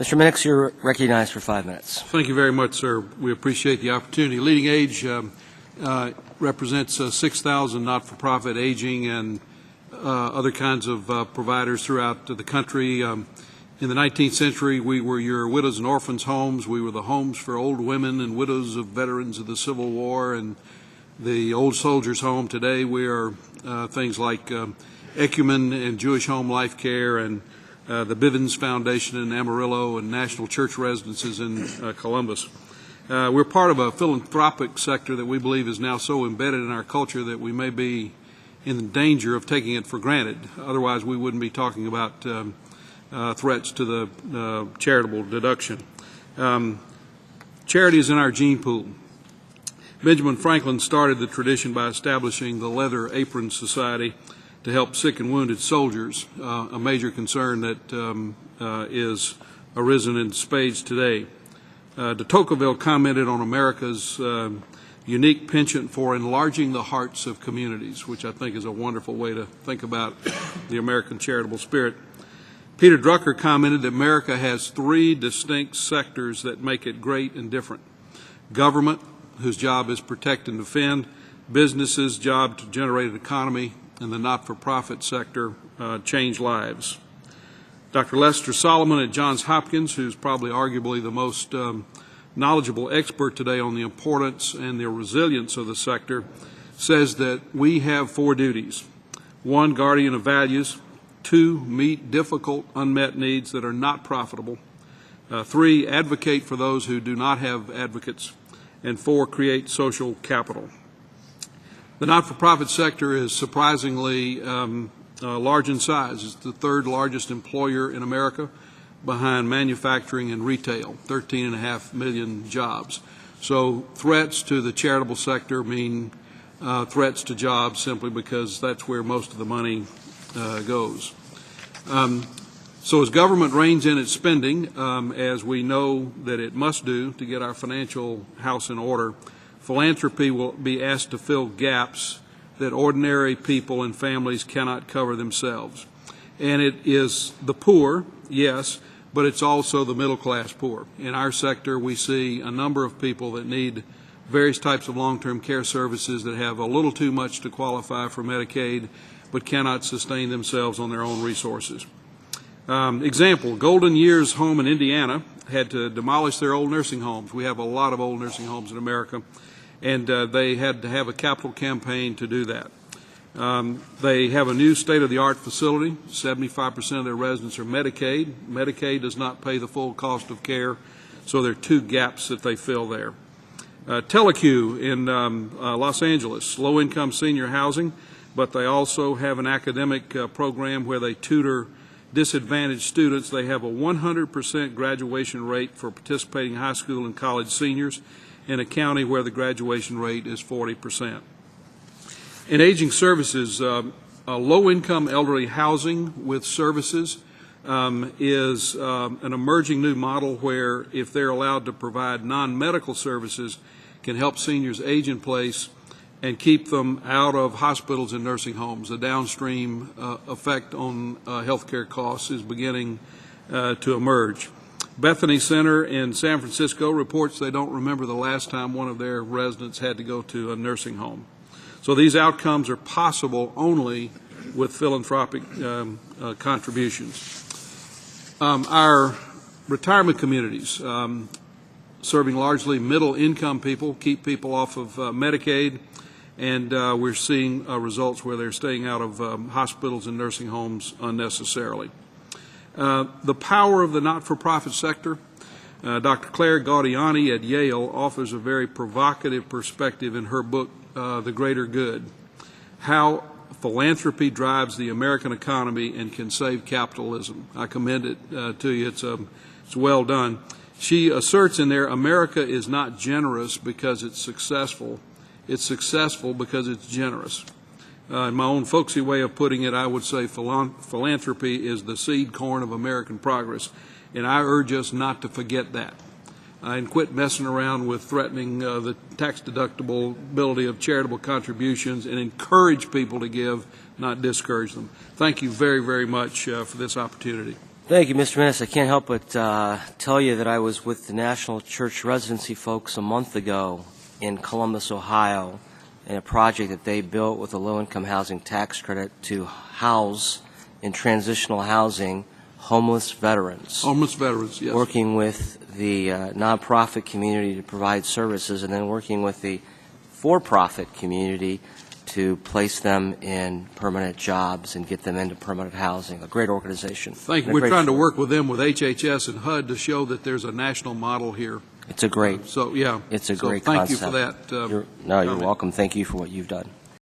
Mr. Minnix, you're recognized for 5 minutes. Thank you very much, sir. We appreciate the opportunity. LeadingAge represents 6,000 not-for-profit aging and other kinds of providers throughout the country. In the 19th century, we were your widows and orphans homes. We were the homes for old women and widows of veterans of the Civil War and the old soldiers' home. Today, we are things like Ecumen and Jewish Home Life Care and the Bivens Foundation in Amarillo and National Church Residences in Columbus. We're part of a philanthropic sector that we believe is now so embedded in our culture that we may be in danger of taking it for granted. Otherwise, we wouldn't be talking about threats to the charitable deduction. Charity is in our gene pool. Benjamin Franklin started the tradition by establishing the Leather Apron Society to help sick and wounded soldiers, a major concern that is arisen in spades today. De Tocqueville commented on America's unique penchant for enlarging the hearts of communities, which I think is a wonderful way to think about the American charitable spirit. Peter Drucker commented that America has three distinct sectors that make it great and different. Government, whose job is protect and defend, businesses' job to generate an economy, and the not-for-profit sector change lives. Dr. Lester Solomon at Johns Hopkins, who's probably arguably the most knowledgeable expert today on the importance and the resilience of the sector, says that we have four duties. 1, guardian of values. 2, meet difficult unmet needs that are not profitable. 3, advocate for those who do not have advocates. And 4, create social capital. The not-for-profit sector is surprisingly large in size. It's the third largest employer in America behind manufacturing and retail, 13.5 million jobs. So threats to the charitable sector mean threats to jobs simply because that's where most of the money goes. So as government reins in its spending, as we know that it must do to get our financial house in order, philanthropy will be asked to fill gaps that ordinary people and families cannot cover themselves. And it is the poor, yes, but it's also the middle-class poor. In our sector, we see a number of people that need various types of long-term care services that have a little too much to qualify for Medicaid, but cannot sustain themselves on their own resources. Example, Golden Years Home in Indiana had to demolish their old nursing homes. We have a lot of old nursing homes in America, and they had to have a capital campaign to do that. They have a new state-of-the-art facility. 75% of their residents are Medicaid. Medicaid does not pay the full cost of care, so there are two gaps that they fill there. Teleq in Los Angeles, low-income senior housing, but they also have an academic program where they tutor disadvantaged students. They have a 100% graduation rate for participating high school and college seniors in a county where the graduation rate is 40%. In aging services, low-income elderly housing with services is an emerging new model where, if they're allowed to provide non-medical services, can help seniors age in place and keep them out of hospitals and nursing homes. The downstream effect on health care costs is beginning to emerge. Bethany Center in San Francisco reports they don't remember the last time one of their residents had to go to a nursing home. So these outcomes are possible only with philanthropic contributions. Our retirement communities, serving largely middle-income people, keep people off of Medicaid, and we're seeing results where they're staying out of hospitals and nursing homes unnecessarily. The power of the not-for-profit sector, Dr. Claire Gaudiani at Yale offers a very provocative perspective in her book, The Greater Good, how philanthropy drives the American economy and can save capitalism. I commend it to you. It's well done. She asserts in there, America is not generous because it's successful. It's successful because it's generous. In my own folksy way of putting it, I would say philanthropy is the seed corn of American progress, and I urge us not to forget that. And quit messing around with threatening the tax deductibility of charitable contributions, and encourage people to give, not discourage them. Thank you very, very much for this opportunity. Thank you, Mr. Minnix. I can't help but tell you that I was with the National Church Residency folks a month ago in Columbus, Ohio, in a project that they built with a low-income housing tax credit to house in transitional housing homeless veterans. Homeless veterans, yes. Working with the nonprofit community to provide services, and then working with the for-profit community to place them in permanent jobs and get them into permanent housing. A great organization. Thank you. We're trying to work with them with HHS and HUD to show that there's a national model here. It's a great. So, yeah. It's a so great thank concept. you for that. You're welcome. Thank you for what you've done.